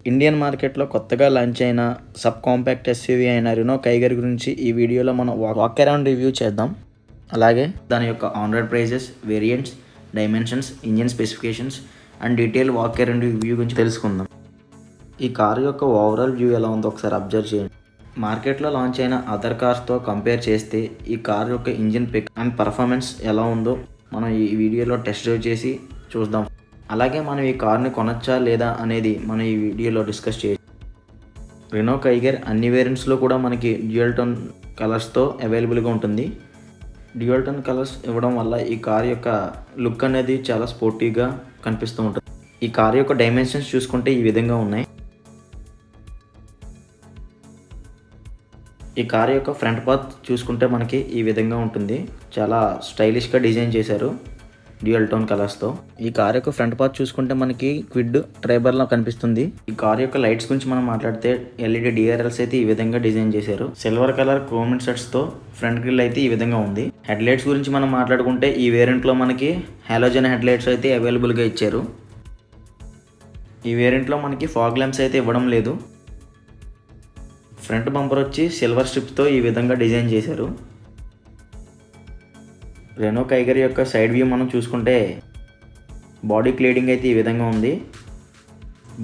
Indian మార్కెట్లో కొత్తగా launch అయిన సబ్ కాంపాక్ట్ ఎస్యూవీ అయిన రెనో కైగర్ గురించి ఈ వీడియోలో మనం వాక్ అరౌండ్ రివ్యూ చేద్దాం. అలాగే దాని యొక్క on road prices, variants, dimensions, engine specifications and detail walk around review గురించి తెలుసుకుందాం. ఈ కారు యొక్క ఓవరాల్ వ్యూ ఎలా ఉందో ఒకసారి అబ్జర్వ్ చేయండి. మార్కెట్లో లాంచ్ అయిన అదర్ కార్స్తో కంపేర్ చేస్తే ఈ కార్ యొక్క ఇంజిన్ పిక్ అండ్ పర్ఫార్మెన్స్ ఎలా ఉందో మనం ఈ వీడియోలో టెస్ట్ డ్రైవ్ చేసి చూద్దాం. అలాగే మనం ఈ కార్ని కొనొచ్చా లేదా అనేది మనం ఈ వీడియోలో డిస్కస్ చేయొచ్చు. రెనో కైగర్ అన్ని వేరియంట్స్లో కూడా మనకి డ్యూయల్ టోన్ కలర్స్తో అవైలబుల్గా ఉంటుంది. డ్యూయల్ టోన్ కలర్స్ ఇవ్వడం వల్ల ఈ కార్ యొక్క లుక్ అనేది చాలా స్పోర్టీగా కనిపిస్తూ ఉంటుంది. ఈ కార్ యొక్క డైమెన్షన్స్ చూసుకుంటే ఈ విధంగా ఉన్నాయి. ఈ కార్ యొక్క ఫ్రంట్ పార్ట్ చూసుకుంటే మనకి ఈ విధంగా ఉంటుంది. చాలా స్టైలిష్గా డిజైన్ చేశారు డ్యూయల్ టోన్ కలర్స్తో. ఈ కార్ యొక్క ఫ్రంట్ పార్ట్ చూసుకుంటే మనకి క్విడ్ ట్రైబర్లో కనిపిస్తుంది. ఈ కార్ యొక్క లైట్స్ గురించి మనం మాట్లాడితే ఎల్ఈడి డిఆర్ఎల్స్ అయితే ఈ విధంగా డిజైన్ చేశారు. సిల్వర్ కలర్ క్రోమ్ సెట్స్తో ఫ్రంట్ గ్రిల్ అయితే ఈ విధంగా ఉంది. హెడ్ లైట్స్ గురించి మనం మాట్లాడుకుంటే ఈ వేరియంట్లో మనకి హాలోజన్ హెడ్ లైట్స్ అయితే అవైలబుల్గా ఇచ్చారు. ఈ వేరియంట్లో మనకి ఫాగ్ ల్యాంప్స్ అయితే ఇవ్వడం లేదు. ఫ్రంట్ బంపర్ వచ్చి సిల్వర్ స్ట్రిప్స్తో ఈ విధంగా డిజైన్ చేశారు. రెనో కైగర్ యొక్క సైడ్ వ్యూ మనం చూసుకుంటే బాడీ క్లేడింగ్ అయితే ఈ విధంగా ఉంది.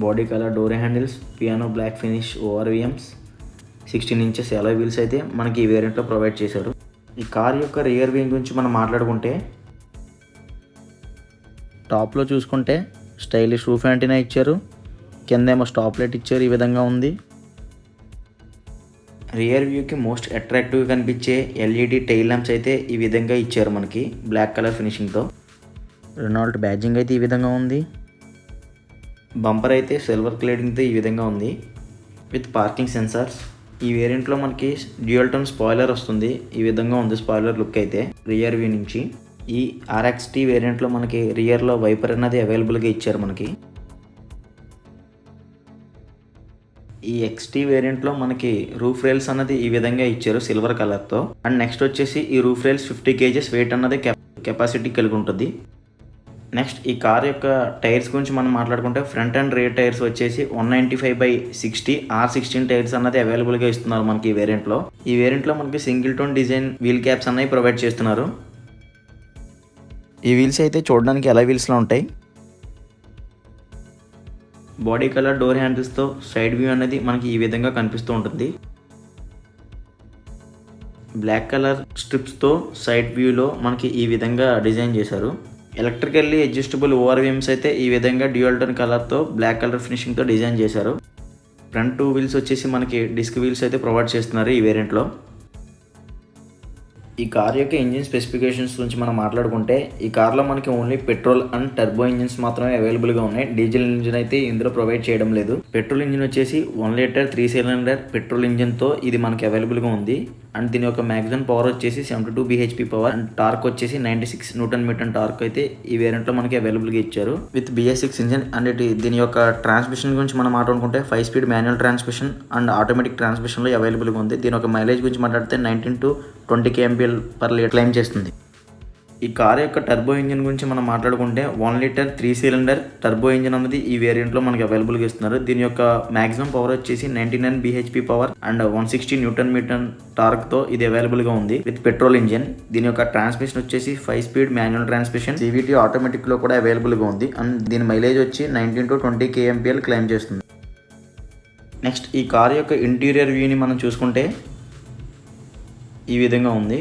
Body colour door handles, piano black finish ORVMs, 16 inches alloy wheels అయితే మనకి ఈ వేరియంట్లో ప్రొవైడ్ చేశారు. ఈ కార్ యొక్క రియర్ వ్యూ గురించి మనం మాట్లాడుకుంటే టాప్లో చూసుకుంటే స్టైలిష్ రూఫ్ యాంటీనా ఇచ్చారు. కిందేమో స్టాప్ లైట్ ఇచ్చారు. ఈ విధంగా ఉంది. రియర్ వ్యూకి మోస్ట్ అట్రాక్టివ్గా కనిపించే ఎల్ఈడి టైల్ ల్యాంప్స్ అయితే ఈ విధంగా ఇచ్చారు మనకి బ్లాక్ కలర్ ఫినిషింగ్తో. రెనాల్ట్ బ్యాడ్జింగ్ అయితే ఈ విధంగా ఉంది. బంపర్ అయితే సిల్వర్ క్లేడింగ్తో ఈ విధంగా ఉంది విత్ పార్కింగ్ సెన్సార్స్. ఈ వేరియంట్లో మనకి డ్యూయల్ టోన్ స్పాయిలర్ వస్తుంది. ఈ విధంగా ఉంది స్పాయిలర్ లుక్ అయితే రియర్ వ్యూ నుంచి. ఈ ఆర్ఎక్స్టీ వేరియంట్లో మనకి రియర్లో వైపర్ అనేది అవైలబుల్గా ఇచ్చారు మనకి. ఈ ఎక్స్టీ వేరియంట్లో మనకి రూఫ్ రైల్స్ అన్నది ఈ విధంగా ఇచ్చారు సిల్వర్ కలర్తో. అండ్ నెక్స్ట్ వచ్చేసి ఈ రూఫ్ రైల్స్ 50 kgs వెయిట్ అన్నది కెపాసిటీ కలిగి ఉంటుంది. నెక్స్ట్ ఈ కార్ యొక్క టైర్స్ గురించి మనం మాట్లాడుకుంటే ఫ్రంట్ అండ్ రియర్ టైర్స్ వచ్చేసి 195/60 R16 టైర్స్ అన్నది అవైలబుల్గా ఇస్తున్నారు మనకి ఈ వేరియంట్లో. ఈ వేరియంట్లో మనకి single tone design wheel caps అన్నవి ప్రొవైడ్ చేస్తున్నారు. ఈ వీల్స్ అయితే చూడడానికి ఎలా వీల్స్లో ఉంటాయి. బాడీ కలర్ డోర్ హ్యాండిల్స్తో సైడ్ వ్యూ అనేది మనకి ఈ విధంగా కనిపిస్తూ ఉంటుంది. బ్లాక్ కలర్ స్ట్రిప్స్తో సైడ్ వ్యూలో మనకి ఈ విధంగా డిజైన్ చేశారు. ఎలక్ట్రికల్లీ అడ్జస్టబుల్ ఓఆర్విఎమ్స్ అయితే ఈ విధంగా డ్యూయల్ టోన్ కలర్తో బ్లాక్ కలర్ ఫినిషింగ్తో డిజైన్ చేశారు. ఫ్రంట్ 2 వీల్స్ వచ్చేసి మనకి డిస్క్ వీల్స్ అయితే ప్రొవైడ్ చేస్తున్నారు ఈ వేరియంట్లో. ఈ కార్ యొక్క ఇంజిన్ స్పెసిఫికేషన్స్ గురించి మనం మాట్లాడుకుంటే ఈ కార్లో మనకి only petrol and turbo engines మాత్రమే అవైలబుల్గా ఉన్నాయి. డీజిల్ ఇంజిన్ అయితే ఇందులో ప్రొవైడ్ చేయడం లేదు. పెట్రోల్ ఇంజిన్ వచ్చేసి 1 లీటర్ 3 సిలిండర్ పెట్రోల్ ఇంజిన్తో ఇది మనకి అవైలబుల్గా ఉంది. అండ్ దీని యొక్క మ్యాక్సిమం పవర్ వచ్చేసి 72 bhp పవర్ అండ్ టార్క్ వచ్చేసి 96 Nm టార్క్ అయితే ఈ వేరియంట్లో మనకి అవైలబుల్గా ఇచ్చారు విత్ BS6 ఇంజిన్. అండ్ దీని యొక్క ట్రాన్స్మిషన్ గురించి మనం మాట్లాడుకుంటే 5 speed manual transmission and automatic ట్రాన్స్మిషన్లో అవైలబుల్గా ఉంది. దీని యొక్క మైలేజ్ గురించి మాట్లాడితే 19 to 20 kmph క్లైమ్ చేస్తుంది. ఈ కార్ యొక్క టర్బో ఇంజిన్ గురించి మనం మాట్లాడుకుంటే 1 లీటర్ 3 సిలిండర్ టర్బో ఇంజిన్ అనేది ఈ వేరియంట్లో మనకి అవైలబుల్గా ఇస్తున్నారు. దీని యొక్క మాక్సిమం పవర్ వచ్చేసి 99 bhp పవర్ అండ్ 160 Nm టార్క్తో ఇది అవైలబుల్గా ఉంది విత్ పెట్రోల్ ఇంజిన్. దీని యొక్క ట్రాన్స్మిషన్ వచ్చేసి 5 స్పీడ్ మాన్యువల్ ట్రాన్స్మిషన్, CVT ఆటోమేటిక్లో కూడా అవైలబుల్గా ఉంది. అండ్ దీని మైలేజ్ వచ్చి 19 to 20 kmph క్లైమ్ చేస్తుంది. నెక్స్ట్ ఈ కార్ యొక్క ఇంటీరియర్ వ్యూని మనం చూసుకుంటే ఈ విధంగా ఉంది.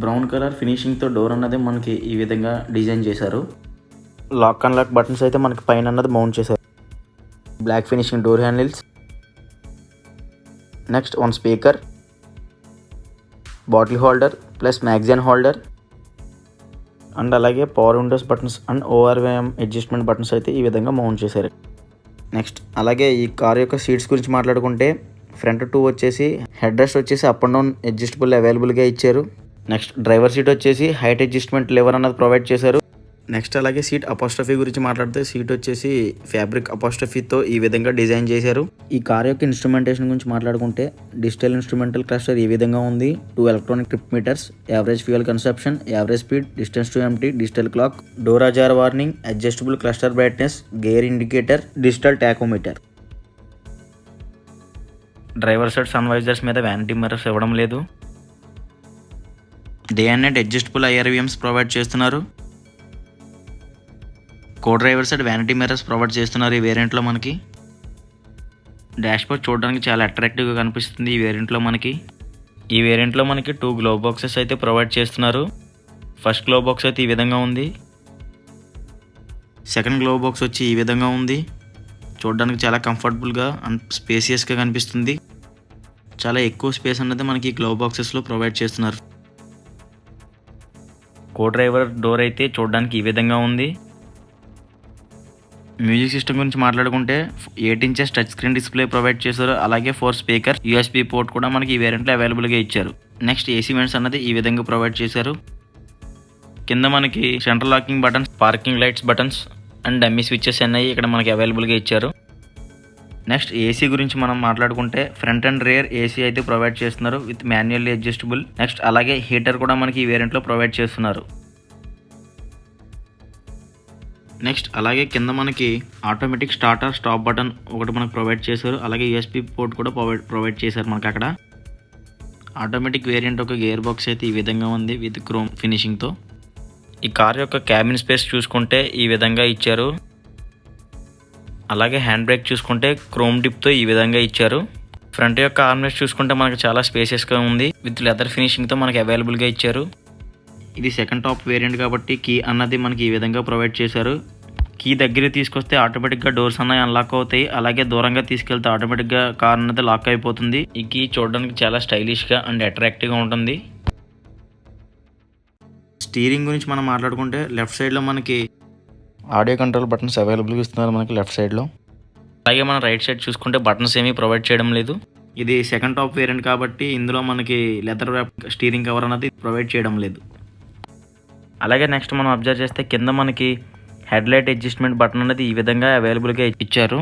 బ్రౌన్ కలర్ ఫినిషింగ్తో డోర్ అన్నది మనకి ఈ విధంగా డిజైన్ చేశారు. లాక్ అండ్ లాక్ బటన్స్ అయితే మనకి పైన అన్నది మౌంట్ చేశారు. Black finishing door handles. Next 1 speaker, bottle holder plus magazine holder and అలాగే power windows buttons and ORVM adjustment buttons అయితే ఈ విధంగా మౌంట్ చేశారు. నెక్స్ట్ అలాగే ఈ కార్ యొక్క సీట్స్ గురించి మాట్లాడుకుంటే ఫ్రంట్ 2 వచ్చేసి హెడ్ రెస్ట్ వచ్చేసి అప్ అండ్ డౌన్ అడ్జస్టబుల్ అవైలబుల్గా ఇచ్చారు. నెక్స్ట్ డ్రైవర్ సీట్ వచ్చేసి హైట్ అడ్జస్ట్మెంట్ లెవర్ అన్నది ప్రొవైడ్ చేశారు. నెక్స్ట్ అలాగే సీట్ అపోస్ట్రఫీ గురించి మాట్లాడితే సీట్ వచ్చేసి ఫ్యాబ్రిక్ అపోస్ట్రఫీతో ఈ విధంగా డిజైన్ చేశారు. ఈ కార్ యొక్క ఇన్స్ట్రుమెంటేషన్ గురించి మాట్లాడుకుంటే డిజిటల్ ఇన్స్ట్రుమెంటల్ క్లస్టర్ ఈ విధంగా ఉంది. 2 electronic trip meters, average fuel consumption, average speed, distance to empty, digital clock, door ajar warning, adjustable cluster brightness, gear indicator, digital tachometer. Driver side sun visors మీద vanity mirrors ఇవ్వడం లేదు. Day and night adjustable IRVMs provide చేస్తున్నారు. Co driver side vanity mirrors provide చేస్తున్నారు ఈ వేరియంట్లో మనకి. Dashboard చూడడానికి చాలా అట్రాక్టివ్గా కనిపిస్తుంది ఈ వేరియంట్లో మనకి. ఈ వేరియంట్లో మనకి 2 గ్లో బాక్సెస్ అయితే ప్రొవైడ్ చేస్తున్నారు. ఫస్ట్ గ్లో బాక్స్ అయితే ఈ విధంగా ఉంది. సెకండ్ గ్లో బాక్స్ వచ్చి ఈ విధంగా ఉంది. చూడడానికి చాలా కంఫర్టబుల్గా అండ్ స్పేసియస్గా కనిపిస్తుంది. చాలా ఎక్కువ స్పేస్ అన్నది మనకి గ్లో బాక్సెస్లో ప్రొవైడ్ చేస్తున్నారు. కో డ్రైవర్ డోర్ అయితే చూడడానికి ఈ విధంగా ఉంది. మ్యూజిక్ సిస్టమ్ గురించి మాట్లాడుకుంటే 8 inches touch screen display provide చేశారు. అలాగే 4 స్పీకర్ USB పోర్ట్ కూడా మనకి ఈ వేరియంట్లో అవైలబుల్గా ఇచ్చారు. నెక్స్ట్ AC వెంట్స్ అన్నది ఈ విధంగా ప్రొవైడ్ చేశారు. కింద మనకి central locking buttons, parking lights buttons and dummy switches అన్నవి ఇక్కడ మనకి అవైలబుల్గా ఇచ్చారు. నెక్స్ట్ AC గురించి మనం మాట్లాడుకుంటే ఫ్రంట్ అండ్ రియర్ AC అయితే ప్రొవైడ్ చేస్తున్నారు విత్ మాన్యువల్లీ అడ్జస్టబుల్. నెక్స్ట్ అలాగే హీటర్ కూడా మనకి ఈ వేరియంట్లో ప్రొవైడ్ చేస్తున్నారు. నెక్స్ట్ అలాగే కింద మనకి ఆటోమేటిక్ స్టార్టర్ స్టాప్ బటన్ ఒకటి మనకు ప్రొవైడ్ చేశారు. అలాగే USB పోర్ట్ కూడా ప్రొవైడ్ చేశారు మనకి అక్కడ. ఆటోమేటిక్ వేరియంట్ ఒక గేర్ బాక్స్ అయితే ఈ విధంగా ఉంది విత్ క్రోమ్ ఫినిషింగ్తో. ఈ కార్ యొక్క క్యాబిన్ స్పేస్ చూసుకుంటే ఈ విధంగా ఇచ్చారు. అలాగే హ్యాండ్ బ్రేక్ చూసుకుంటే క్రోమ్ డిప్తో ఈ విధంగా ఇచ్చారు. ఫ్రంట్ యొక్క ఆర్మ్రెస్ట్ చూసుకుంటే మనకి చాలా స్పేసెస్గా ఉంది విత్ లెదర్ ఫినిషింగ్తో మనకి అవైలబుల్గా ఇచ్చారు. ఇది సెకండ్ టాప్ వేరియంట్ కాబట్టి కీ అన్నది మనకి ఈ విధంగా ప్రొవైడ్ చేశారు. కీ దగ్గర తీసుకొస్తే ఆటోమేటిక్గా డోర్స్ అన్నవి అన్లాక్ అవుతాయి. అలాగే దూరంగా తీసుకెళ్తే ఆటోమేటిక్గా కార్ అన్నది లాక్ అయిపోతుంది. ఈ కీ చూడడానికి చాలా స్టైలిష్గా అండ్ అట్రాక్టివ్గా ఉంటుంది. స్టీరింగ్ గురించి మనం మాట్లాడుకుంటే లెఫ్ట్ సైడ్లో మనకి ఆడియో కంట్రోల్ బటన్స్ అవైలబుల్గా ఇస్తున్నారు మనకి లెఫ్ట్ సైడ్లో. అలాగే మనం రైట్ సైడ్ చూసుకుంటే బటన్స్ ఏమీ ప్రొవైడ్ చేయడం లేదు. ఇది సెకండ్ టాప్ వేరియంట్ కాబట్టి ఇందులో మనకి లెదర్ ర్యాప్ స్టీరింగ్ కవర్ అనేది ప్రొవైడ్ చేయడం లేదు. అలాగే నెక్స్ట్ మనం అబ్జర్వ్ చేస్తే కింద మనకి హెడ్ లైట్ అడ్జస్ట్మెంట్ బటన్ అనేది ఈ విధంగా అవైలబుల్గా ఇచ్చారు.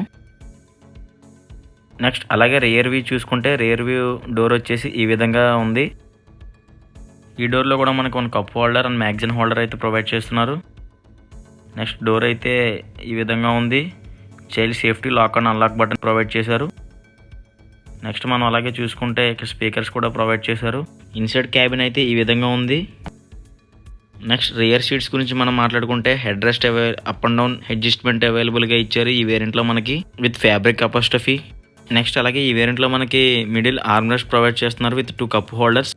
నెక్స్ట్ అలాగే రియర్ వ్యూ చూసుకుంటే రియర్ వ్యూ డోర్ వచ్చేసి ఈ విధంగా ఉంది. ఈ డోర్లో కూడా మనకు ఒక cup holder and magazine holder అయితే ప్రొవైడ్ చేస్తున్నారు. నెక్స్ట్ డోర్ అయితే ఈ విధంగా ఉంది. Child safety lock and unlock button provide చేశారు. నెక్స్ట్ మనం అలాగే చూసుకుంటే ఇక్కడ స్పీకర్స్ కూడా ప్రొవైడ్ చేశారు. ఇన్సైడ్ క్యాబిన్ అయితే ఈ విధంగా ఉంది. నెక్స్ట్ రియర్ సీట్స్ గురించి మనం మాట్లాడుకుంటే head rest up and down adjustment అవైలబుల్గా ఇచ్చారు ఈ వేరియంట్లో మనకి విత్ ఫ్యాబ్రిక్ అపాస్టఫీ. నెక్స్ట్ అలాగే ఈ వేరియంట్లో మనకి మిడిల్ ఆర్మ్ రెస్ట్ ప్రొవైడ్ చేస్తున్నారు విత్ 2 కప్ హోల్డర్స్.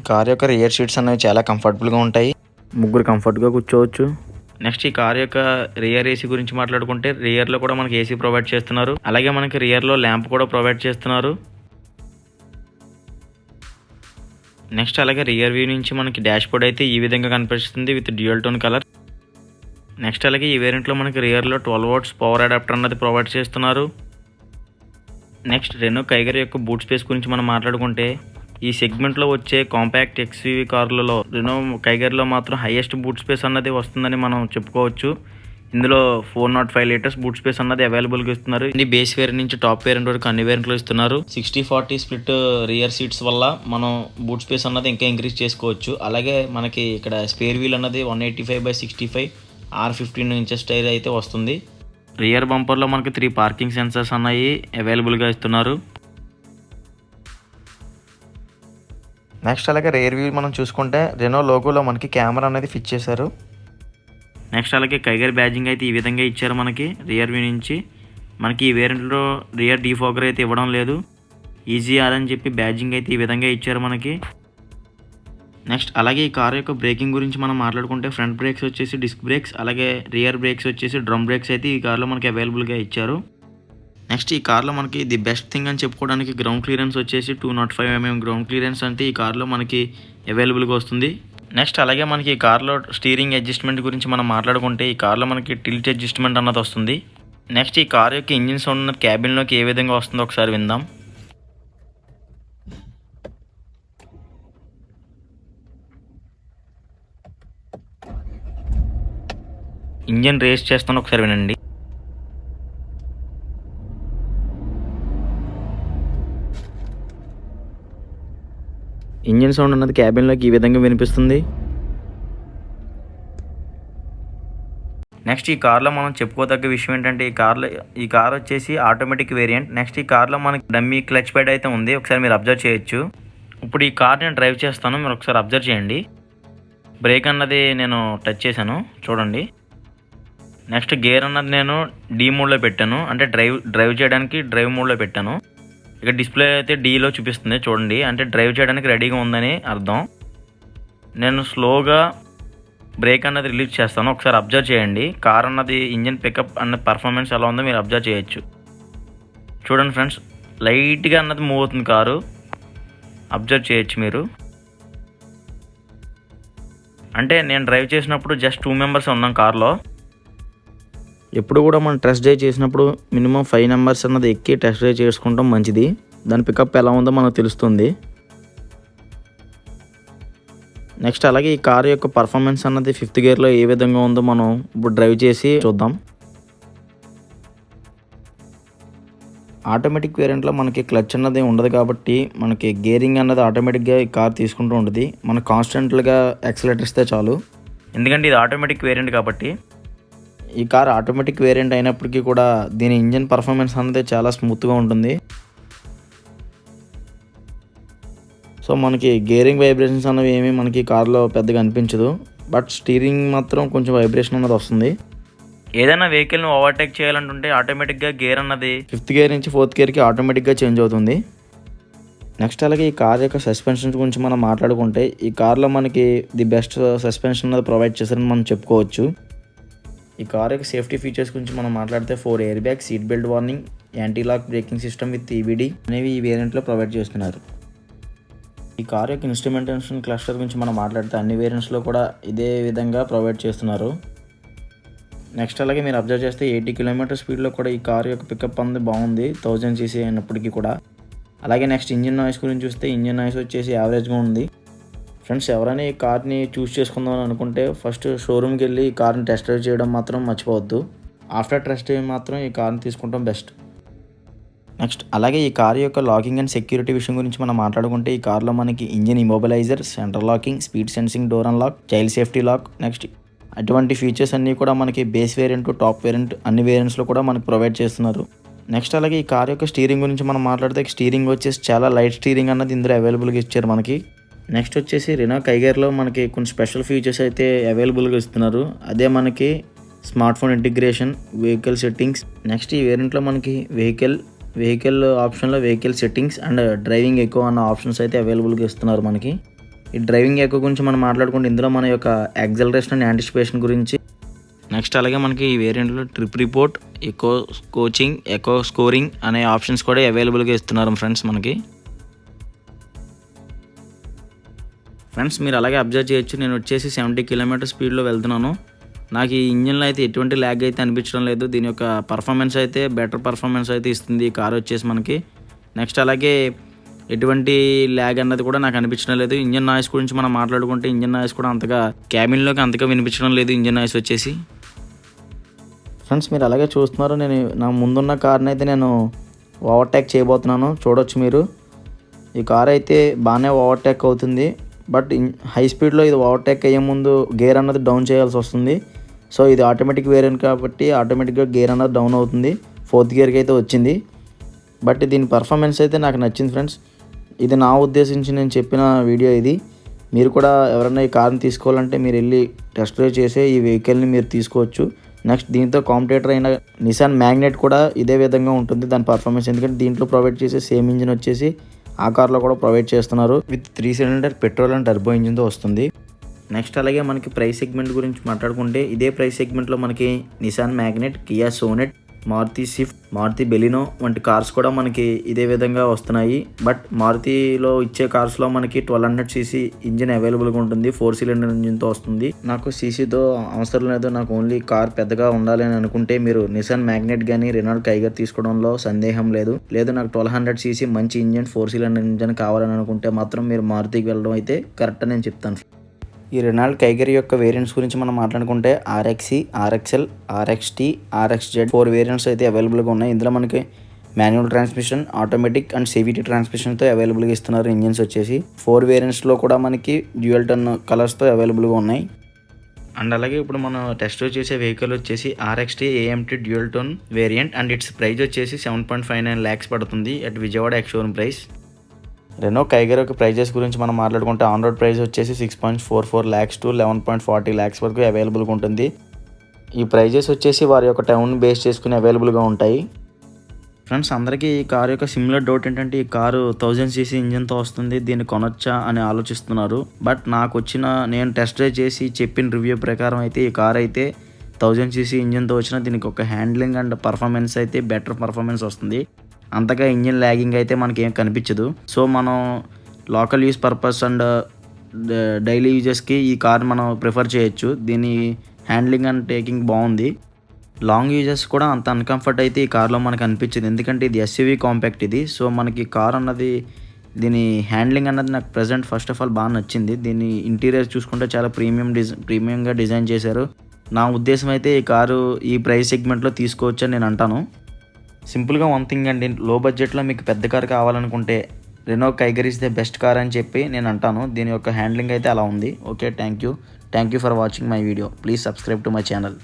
కార్ యొక్క రియర్ సీట్స్ అనేవి చాలా కంఫర్టబుల్గా ఉంటాయి. ముగ్గురు కంఫర్ట్గా కూర్చోవచ్చు. నెక్స్ట్ ఈ కార్ యొక్క రియర్ AC గురించి మాట్లాడుకుంటే రియర్లో కూడా మనకి AC ప్రొవైడ్ చేస్తున్నారు. అలాగే మనకి రియర్లో ల్యాంప్ కూడా ప్రొవైడ్ చేస్తున్నారు. నెక్స్ట్ అలాగే రియర్ వ్యూ నుంచి మనకి డాష్ బోర్డ్ అయితే ఈ విధంగా కనిపిస్తుంది with dual tone colour. Next అలాగే ఈ వేరియంట్లో మనకి రియర్లో 12 volts పవర్ అడాప్టర్ అన్నది ప్రొవైడ్ చేస్తున్నారు. నెక్స్ట్ రెనో కైగర్ యొక్క బూట్ స్పేస్ గురించి మనం మాట్లాడుకుంటే ఈ సెగ్మెంట్లో వచ్చే కాంపాక్ట్ XUV కార్లలో రెనో కైగర్లో మాత్రం హైయెస్ట్ బూట్ స్పేస్ అన్నది వస్తుందని మనం చెప్పుకోవచ్చు. ఇందులో 405 లీటర్స్ బూట్ స్పేస్ అన్నది అవైలబుల్గా ఇస్తున్నారు. ఇది బేస్ వేరియంట్ నుంచి టాప్ వేరియంట్ వరకు అన్ని వేరియంట్లో ఇస్తున్నారు. 60-40 స్ప్లిట్ రియర్ సీట్స్ వల్ల మనం బూట్ స్పేస్ అన్నది ఇంకా ఇంక్రీజ్ చేసుకోవచ్చు. అలాగే మనకి ఇక్కడ స్పేర్ వీల్ అన్నది 185/65 R15 ఇంచెస్ టైర్ అయితే వస్తుంది. రియర్ బంపర్లో మనకి 3 పార్కింగ్ సెన్సర్స్ అన్నవి అవైలబుల్గా ఇస్తున్నారు. నెక్స్ట్ అలాగే రియర్ వ్యూ మనం చూసుకుంటే రెనో లోగోలో మనకి కెమెరా అనేది ఫిట్ చేశారు. నెక్స్ట్ అలాగే కైగర్ బ్యాజింగ్ అయితే ఈ విధంగా ఇచ్చారు మనకి రియర్ వ్యూ నుంచి. మనకి ఈ వేరియంట్లో రియర్ డీఫాగర్ అయితే ఇవ్వడం లేదు. ఈజీఆర్ అని చెప్పి బ్యాజింగ్ అయితే ఈ విధంగా ఇచ్చారు మనకి. నెక్స్ట్ అలాగే ఈ కార్ యొక్క బ్రేకింగ్ గురించి మనం మాట్లాడుకుంటే ఫ్రంట్ బ్రేక్స్ వచ్చేసి డిస్క్ బ్రేక్స్, అలాగే రియర్ బ్రేక్స్ వచ్చేసి డ్రమ్ బ్రేక్స్ అయితే ఈ కార్లో మనకి అవైలబుల్గా ఇచ్చారు. నెక్స్ట్ ఈ కార్లో మనకి ది బెస్ట్ థింగ్ అని చెప్పుకోవడానికి గ్రౌండ్ క్లియరెన్స్ వచ్చేసి 205 mm గ్రౌండ్ క్లియరెన్స్ అంటే ఈ కార్లో మనకి అవైలబుల్గా వస్తుంది. నెక్స్ట్ అలాగే మనకి ఈ కార్లో స్టీరింగ్ అడ్జస్ట్మెంట్ గురించి మనం మాట్లాడుకుంటే ఈ కార్లో మనకి టిల్ట్ అడ్జస్ట్మెంట్ అన్నది వస్తుంది. నెక్స్ట్ ఈ కార్ యొక్క ఇంజిన్ సౌండ్ అన్నది క్యాబిన్లోకి ఏ విధంగా వస్తుందో ఒకసారి విందాం. ఇంజిన్ రేస్ చేస్తాను ఒకసారి వినండి. ఇంజిన్ సౌండ్ అన్నది క్యాబిన్లోకి ఈ విధంగా వినిపిస్తుంది. నెక్స్ట్ ఈ కార్లో మనం చెప్పుకోదగ్గ విషయం ఏంటంటే ఈ కార్ వచ్చేసి ఆటోమేటిక్ వేరియంట్. నెక్స్ట్ ఈ కార్లో మనకి డమ్మీ క్లచ్ ప్యాడ్ అయితే ఉంది, ఒకసారి మీరు అబ్జర్వ్ చేయొచ్చు. ఇప్పుడు ఈ కార్ నేను డ్రైవ్ చేస్తాను, మీరు ఒకసారి అబ్జర్వ్ చేయండి. బ్రేక్ అన్నది నేను టచ్ చేశాను చూడండి. నెక్స్ట్ గేర్ అన్నది నేను డీ మోడ్లో పెట్టాను, అంటే డ్రైవ్ చేయడానికి డ్రైవ్ మోడ్లో పెట్టాను. ఇక డిస్ప్లే అయితే డీలో చూపిస్తుంది చూడండి, అంటే డ్రైవ్ చేయడానికి రెడీగా ఉందని అర్థం. నేను స్లోగా బ్రేక్ అన్నది రిలీజ్ చేస్తాను, ఒకసారి అబ్జర్వ్ చేయండి. కార్ అన్నది ఇంజిన్ పికప్ అన్న పర్ఫార్మెన్స్ ఎలా ఉందో మీరు అబ్జర్వ్ చేయొచ్చు. చూడండి ఫ్రెండ్స్, లైట్గా అన్నది మూవ్ అవుతుంది కారు, అబ్జర్వ్ చేయొచ్చు మీరు. అంటే నేను డ్రైవ్ చేసినప్పుడు జస్ట్ 2 మెంబర్స్ ఉన్నాం కార్లో. ఎప్పుడు కూడా మనం టెస్ట్ డ్రైవ్ చేసినప్పుడు మినిమం 5 మెంబర్స్ అన్నది ఎక్కి టెస్ట్ డ్రైవ్ చేసుకుంటాం మంచిది. దాని పికప్ ఎలా ఉందో మనకు తెలుస్తుంది. నెక్స్ట్ అలాగే ఈ కార్ యొక్క పర్ఫార్మెన్స్ అన్నది 5th గేర్లో ఏ విధంగా ఉందో మనం ఇప్పుడు డ్రైవ్ చేసి చూద్దాం. ఆటోమేటిక్ వేరియంట్లో మనకి క్లచ్ అన్నది ఉండదు కాబట్టి మనకి గేరింగ్ అన్నది ఆటోమేటిక్గా ఈ కార్ తీసుకుంటూ ఉంటుంది. మనం కాన్స్టెంట్గా యాక్సిలరేటర్ ఇస్తే చాలు, ఎందుకంటే ఇది ఆటోమేటిక్ వేరియంట్ కాబట్టి. ఈ కార్ ఆటోమేటిక్ వేరియంట్ అయినప్పటికీ కూడా దీని ఇంజిన్ పర్ఫార్మెన్స్ అన్నది చాలా స్మూత్గా ఉంటుంది. సో మనకి గేరింగ్ వైబ్రేషన్స్ అనేవి ఏమీ మనకి కార్లో పెద్దగా అనిపించదు, బట్ స్టీరింగ్ మాత్రం కొంచెం వైబ్రేషన్ అన్నది వస్తుంది. ఏదైనా వెహికల్ని ఓవర్టేక్ చేయాలంటుంటే ఆటోమేటిక్గా గేర్ అన్నది 5th గేర్ నుంచి 4th గేర్కి ఆటోమేటిక్గా చేంజ్ అవుతుంది. నెక్స్ట్ అలాగే ఈ కార్ యొక్క సస్పెన్షన్ గురించి మనం మాట్లాడుకుంటే ఈ కార్లో మనకి ది బెస్ట్ సస్పెన్షన్ అన్నది ప్రొవైడ్ చేశారని మనం చెప్పుకోవచ్చు. ఈ కార్ యొక్క సేఫ్టీ ఫీచర్స్ గురించి మనం మాట్లాడితే 4 air bag, seat belt warning, anti lock braking system with EBD అనేవి ఈ వేరియంట్లో ప్రొవైడ్ చేస్తున్నారు. ఈ కార్ యొక్క ఇన్స్ట్రుమెంటేషన్ క్లస్టర్ గురించి మనం మాట్లాడితే అన్ని వేరియంట్స్లో కూడా ఇదే విధంగా ప్రొవైడ్ చేస్తున్నారు. నెక్స్ట్ అలాగే మీరు అబ్జర్వ్ చేస్తే 80 కిలోమీటర్ స్పీడ్లో కూడా ఈ కార్ యొక్క పికప్ అనేది బాగుంది 1000 cc అయినప్పటికీ కూడా. అలాగే నెక్స్ట్ ఇంజిన్ నాయిస్ గురించి చూస్తే ఇంజిన్ నాయిస్ వచ్చేసి యావరేజ్గా ఉంది. ఫ్రెండ్స్, ఎవరైనా ఈ కార్ని చూస్ చేసుకుందాం అని అనుకుంటే ఫస్ట్ షోరూమ్కి వెళ్ళి ఈ కార్ని టెస్ట్ డ్రైవ్ చేయడం మాత్రం మర్చిపోవద్దు. ఆఫ్టర్ టెస్ట్ డ్రైవ్ మాత్రం ఈ కార్ని తీసుకుంటాం బెస్ట్. నెక్స్ట్ అలాగే ఈ కార్ యొక్క లాకింగ్ అండ్ సెక్యూరిటీ విషయం గురించి మనం మాట్లాడుకుంటే ఈ కార్లో మనకి engine immobiliser, centre locking, speed sensing, door unlock, child safety lock, next అటువంటి ఫీచర్స్ అన్నీ కూడా మనకి బేస్ వేరియంట్, టాప్ వేరియంట్ అన్ని వేరియంట్స్లో కూడా మనకి ప్రొవైడ్ చేస్తున్నారు. నెక్స్ట్ అలాగే ఈ కార్ యొక్క స్టీరింగ్ గురించి మనం మాట్లాడితే స్టీరింగ్ వచ్చేసి చాలా లైట్ స్టీరింగ్ అన్నది ఇందులో అవైలబుల్గా ఇచ్చారు మనకి. నెక్స్ట్ వచ్చేసి రెనో కైగర్లో మనకి కొన్ని స్పెషల్ ఫీచర్స్ అయితే అవైలబుల్గా ఇస్తున్నారు. అదే మనకి smart phone integration, vehicle settings. Next ఈ వేరియంట్లో మనకి వెహికల్ ఆప్షన్లో vehicle settings and driving eco అన్న ఆప్షన్స్ అయితే అవైలబుల్గా ఇస్తున్నారు మనకి. ఈ డ్రైవింగ్ ఎకో గురించి మనం మాట్లాడుకుంటే ఇందులో మన యొక్క యాక్సలరేషన్ అండ్ యాంటిసిపేషన్ గురించి. నెక్స్ట్ అలాగే మనకి ఈ వేరియంట్లో trip report, eco coaching, eco scoring అనే ఆప్షన్స్ కూడా అవైలబుల్గా ఇస్తున్నారు ఫ్రెండ్స్ మనకి. ఫ్రెండ్స్, మీరు అలాగే అబ్జర్వ్ చేయొచ్చు, నేను వచ్చేసి 70 కిలోమీటర్ స్పీడ్లో వెళ్తున్నాను. నాకు ఈ ఇంజిన్లో అయితే ఎటువంటి ల్యాగ్ అయితే అనిపించడం లేదు. దీని యొక్క పర్ఫార్మెన్స్ అయితే బెటర్ పర్ఫార్మెన్స్ అయితే ఇస్తుంది ఈ కార్ వచ్చేసి మనకి. నెక్స్ట్ అలాగే ఎటువంటి ల్యాగ్ అన్నది కూడా నాకు అనిపించడం లేదు. ఇంజిన్ నాయిస్ గురించి మనం మాట్లాడుకుంటే ఇంజిన్ నాయిస్ కూడా అంతగా క్యాబిన్లోకి అంతగా వినిపించడం లేదు ఇంజిన్ నాయిస్ వచ్చేసి. ఫ్రెండ్స్, మీరు అలాగే చూస్తున్నారు, నేను నా ముందున్న కార్ని అయితే నేను ఓవర్టేక్ చేయబోతున్నాను. చూడొచ్చు మీరు, ఈ కార్ అయితే బాగానే ఓవర్టేక్ అవుతుంది. బట్ హై స్పీడ్లో ఇది ఓవర్టేక్ అయ్యే ముందు గేర్ అన్నది డౌన్ చేయాల్సి వస్తుంది. సో ఇది ఆటోమేటిక్ వేరియంట్ కాబట్టి ఆటోమేటిక్గా గేర్ అన్నది డౌన్ అవుతుంది. 4th గేర్కి అయితే వచ్చింది. బట్ దీని పర్ఫార్మెన్స్ అయితే నాకు నచ్చింది ఫ్రెండ్స్. ఇది నా ఉద్దేశించి నేను చెప్పిన వీడియో ఇది. మీరు కూడా ఎవరైనా ఈ కార్ని తీసుకోవాలంటే మీరు వెళ్ళి టెస్ట్ డ్రైవ్ చేసే ఈ వెహికల్ని మీరు తీసుకోవచ్చు. నెక్స్ట్ దీంతో కాంపిటేటర్ అయిన నిసాన్ మ్యాగ్నెట్ కూడా ఇదే విధంగా ఉంటుంది దాని పర్ఫార్మెన్స్. ఎందుకంటే దీంట్లో ప్రొవైడ్ చేసే సేమ్ ఇంజిన్ వచ్చేసి ఆ కార్లో కూడా ప్రొవైడ్ చేస్తున్నారు. With 3 cylinder petrol and turbo ఇంజిన్తో వస్తుంది. నెక్స్ట్ అలాగే మనకి ప్రైస్ సెగ్మెంట్ గురించి మాట్లాడుకుంటే ఇదే ప్రైస్ సెగ్మెంట్లో మనకి Nissan Magnite, Kia Sonet, Maruti Swift, Maruti Baleno వంటి కార్స్ కూడా మనకి ఇదే విధంగా వస్తున్నాయి. బట్ మారుతిలో ఇచ్చే కార్స్లో మనకి 1200 cc ఇంజిన్ అవైలబుల్గా ఉంటుంది. 4 సిలిండర్ ఇంజిన్తో వస్తుంది. నాకు సీసీతో అవసరం లేదు, నాకు ఓన్లీ కార్ పెద్దగా ఉండాలి అని అనుకుంటే మీరు నిసాన్ మ్యాగ్నెట్ కానీ రెనాల్డ్ కైగర్ తీసుకోవడంలో సందేహం లేదు. నాకు 1200 cc మంచి ఇంజిన్ 4 సిలిండర్ ఇంజిన్ కావాలని అనుకుంటే మాత్రం మీరు మారుతికి వెళ్ళడం అయితే కరెక్ట్ అని నేను చెప్తాను. ఈ రెనాల్డ్ కైగర్ యొక్క వేరియంట్స్ గురించి మనం మాట్లాడుకుంటే RXE, RXL, RXT, RXZ 4 variants అయితే అవైలబుల్గా ఉన్నాయి. ఇందులో మనకి manual transmission, automatic and CVT ట్రాన్స్మిషన్తో అవైలబుల్గా ఇస్తున్నారు ఇంజిన్స్ వచ్చేసి. 4 వేరియంట్స్లో కూడా మనకి డ్యూయల్ టర్న్ కలర్స్తో అవైలబుల్గా ఉన్నాయి. అండ్ అలాగే ఇప్పుడు మనం టెస్ట్ చేసే వెహికల్ వచ్చేసి RXT AMT dual tone variant and its price వచ్చేసి 7.59 lakhs పడుతుంది at Vijayawada ex showroom price. Renault Kiger యొక్క ప్రైజెస్ గురించి మనం మాట్లాడుకుంటే ఆన్ రోడ్ ప్రైస్ వచ్చేసి 6.44 lakhs టు 11.40 lakhs వరకు అవైలబుల్గా ఉంటుంది. ఈ ప్రైజెస్ వచ్చేసి వారి యొక్క టౌన్ బేస్ చేసుకుని అవైలబుల్గా ఉంటాయి. ఫ్రెండ్స్, అందరికీ ఈ కారు యొక్క సిమిలర్ డౌట్ ఏంటంటే ఈ కారు 1000cc ఇంజిన్తో వస్తుంది, దీన్ని కొనొచ్చా అని ఆలోచిస్తున్నారు. బట్ నేను టెస్ట్ డ్రైవ్ చేసి చెప్పిన రివ్యూ ప్రకారం అయితే ఈ కారు అయితే 1000cc ఇంజిన్తో వచ్చిన దీనికి ఒక హ్యాండ్లింగ్ అండ్ పర్ఫార్మెన్స్ అయితే బెటర్ పర్ఫార్మెన్స్ వస్తుంది. అంతగా ఇంజిన్ ల్యాగింగ్ అయితే మనకి ఏం కనిపించదు. సో మనం local use purpose and daily యూజెస్కి ఈ కార్ మనం ప్రిఫర్ చేయొచ్చు. దీని హ్యాండ్లింగ్ అండ్ టేకింగ్ బాగుంది. లాంగ్ యూజెస్ కూడా అంత అన్కంఫర్ట్ అయితే ఈ కార్లో మనకు అనిపించింది, ఎందుకంటే ఇది SUV కాంపాక్ట్ ఇది. సో మనకి కార్ అన్నది దీని హ్యాండ్లింగ్ అన్నది నాకు ప్రజెంట్ ఫస్ట్ ఆఫ్ ఆల్ బాగా నచ్చింది. దీని ఇంటీరియర్ చూసుకుంటే చాలా ప్రీమియంగా డిజైన్ చేశారు. నా ఉద్దేశం అయితే ఈ కారు ఈ ప్రైస్ సెగ్మెంట్లో తీసుకోవచ్చు అని నేను అంటాను. సింపుల్గా వన్ థింగ్ అండి, లో బడ్జెట్లో మీకు పెద్ద కార్ కావాలనుకుంటే Renault Kiger is the best car అని చెప్పి నేను అంటాను. దీని యొక్క హ్యాండ్లింగ్ అయితే అలా ఉంది. Okay, thank you for watching my video. Please subscribe to my channel.